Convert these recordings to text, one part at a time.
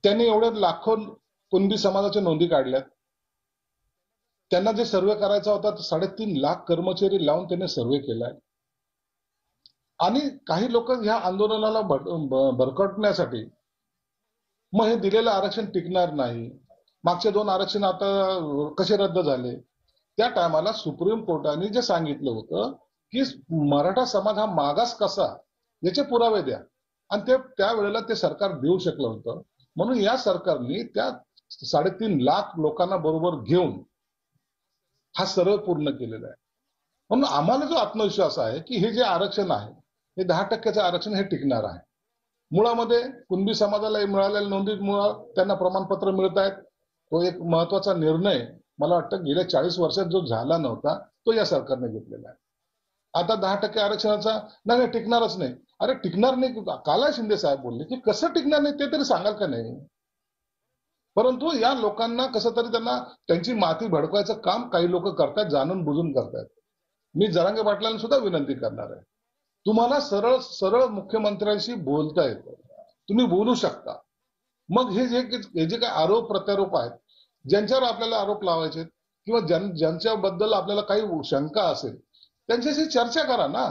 त्यांनी एवढ्या लाखो कुणबी समाजाच्या नोंदी काढल्यात. त्यांना जे सर्वे करायचा होता 3.5 लाख कर्मचारी लावून त्यांनी सर्वे केलाय. आणि काही लोक ह्या आंदोलनाला भरकटण्यासाठी मग हे दिलेलं आरक्षण टिकणार नाही. मागचे 2 आरक्षण आता कसे रद्द झाले. त्या टायमाला सुप्रीम कोर्टाने जे सांगितलं होतं की मराठा समाज हा मागास कसा याचे पुरावे द्या, आणि ते त्यावेळेला ते सरकार देऊ शकलं होतं. म्हणून या सरकारने त्या 3.5 लाख लोकांना बरोबर घेऊन हा सर्व पूर्ण केलेला आहे. म्हणून आम्हाला जो आत्मविश्वास आहे की हे जे आरक्षण आहे हे 10% आरक्षण हे टिकणार आहे. मुळामध्ये कुणबी समाजाला मिळालेल्या नोंदीमुळे त्यांना प्रमाणपत्र मिळत आहेत. तो एक महत्वाचा निर्णय मला वाटतं गेल्या 40 वर्षात जो झाला नव्हता तो या सरकारने घेतलेला आहे. आता 10% आरक्षणाचा नाही टिकणारच नाही. अरे टिकणार नाही, काला शिंदे साहेब बोलले की कसं टिकणार नाही ते तरी सांगाल का नाही. परंतु या लोकांना कसं तरी त्यांना त्यांची माती भडकवायचं काम काही लोक करतात, जाणून बुजून करतात. मी जरांगे पाटलांना सुद्धा विनंती करणार आहे, तुम्हाला सरळ सरळ मुख्यमंत्र्यांशी बोलता येतं, तुम्ही बोलू शकता. मग हे जे काही आरोप प्रत्यारोप आहेत, ज्यांच्यावर आपल्याला आरोप लावायचे किंवा ज्यांच्याबद्दल आपल्याला काही शंका असेल त्यांच्याशी चर्चा करा ना.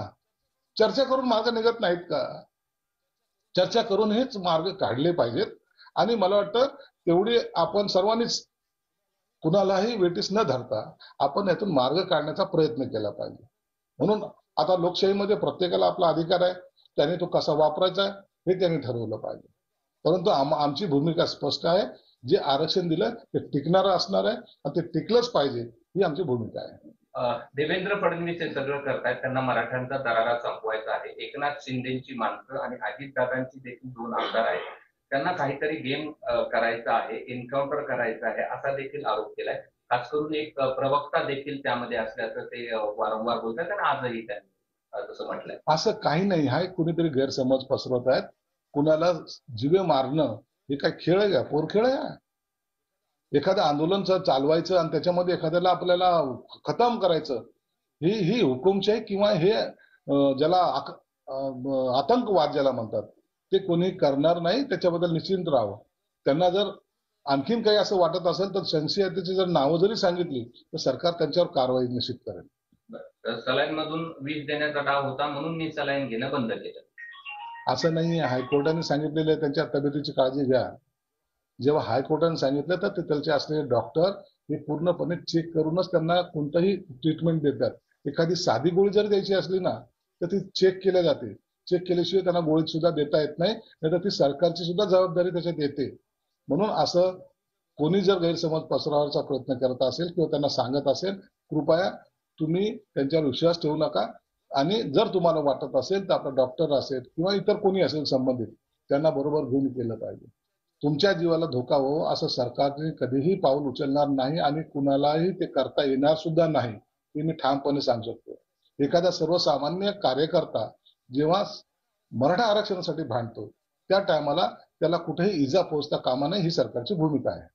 चर्चा करून मार्ग निघत नाहीत का. चर्चा करून हेच मार्ग काढले पाहिजेत. आणि मला वाटतं तेवढी आपण सर्वांनीच कुणालाही वेटीस न धरता आपण यातून मार्ग काढण्याचा प्रयत्न केला पाहिजे. म्हणून आता लोकशाहीमध्ये प्रत्येकाला आपला अधिकार आहे, त्याने तो कसा वापरायचा हे त्यांनी ठरवलं पाहिजे. परंतु आमची भूमिका स्पष्ट आहे, जे आरक्षण दिलं ते टिकणारं असणार आहे आणि ते टिकलंच पाहिजे ही आमची भूमिका आहे. देवेंद्र फडणवीस हे सगळं करतायत, त्यांना मराठ्यांचा दरारा संपवायचा आहे. एकनाथ शिंदेची माणसं आणि अजितदादांची देखील 2 आमदार आहेत, त्यांना काहीतरी गेम करायचा आहे, एन्काउंटर करायचा आहे असा देखील आरोप केलाय. खास करून एक प्रवक्ता देखील त्यामध्ये असल्याचं ते वारंवार बोलतात आणि आजही त्यांनी तसं म्हटलंय. असं काही नाही, हा कुणीतरी गैरसमज पसरवत आहेत. कुणाला जीवे मारणं हे काय खेळ आहे का, पोर खेळ आहे. एखादं आंदोलन चालवायचं आणि त्याच्यामध्ये एखाद्याला आपल्याला खतम करायचं ही हुकुमशाही किंवा हे ज्याला आतंकवाद ज्याला म्हणतात ते कोणी करणार नाही. त्याच्याबद्दल निश्चिंत राहावं. त्यांना जर आणखीन काही असं वाटत असेल तर संशयतेची जर नावं जरी सांगितली तर सरकार त्यांच्यावर कारवाई निश्चित करेल. सलाईन मधून विष देण्याचा डाव होता म्हणून मी सलाईन घेणं बंद केलं असं नाही. हायकोर्टाने सांगितलेलं आहे त्यांच्या तब्येतीची काळजी घ्या. जेव्हा हायकोर्टाने सांगितलं तर ते त्याचे असलेले डॉक्टर हे पूर्णपणे चेक करूनच त्यांना कोणताही ट्रीटमेंट देतात. एखादी साधी गोळी जर द्यायची असली ना तर ती चेक केल्या जाते. चेक केल्याशिवाय त्यांना गोळी सुद्धा देता येत नाही, नाहीतर ती सरकारची सुद्धा जबाबदारी त्याच्यात येते. म्हणून असं कोणी जर गैरसमज पसरवायचा प्रयत्न करत असेल किंवा त्यांना सांगत असेल, कृपया तुम्ही त्यांच्यावर विश्वास ठेवू नका. आणि जर तुम्हाला वाटत असेल तर आपला डॉक्टर असेल किंवा इतर कोणी असेल संबंधित त्यांना बरोबर घेऊन केलं पाहिजे. तुमच्या जीवाला धोका हो असं सरकारने कधीही पाऊल उचलणार नाही आणि कुणालाही ते करता येणार सुद्धा नाही हे मी ठामपणे सांगू शकतो. एखादा सर्वसामान्य कार्यकर्ता जेव्हा मराठा आरक्षणासाठी भांडतो त्या टायमाला त्याला कुठेही इजा पोहोचता कामा नये ही सरकारची भूमिका आहे.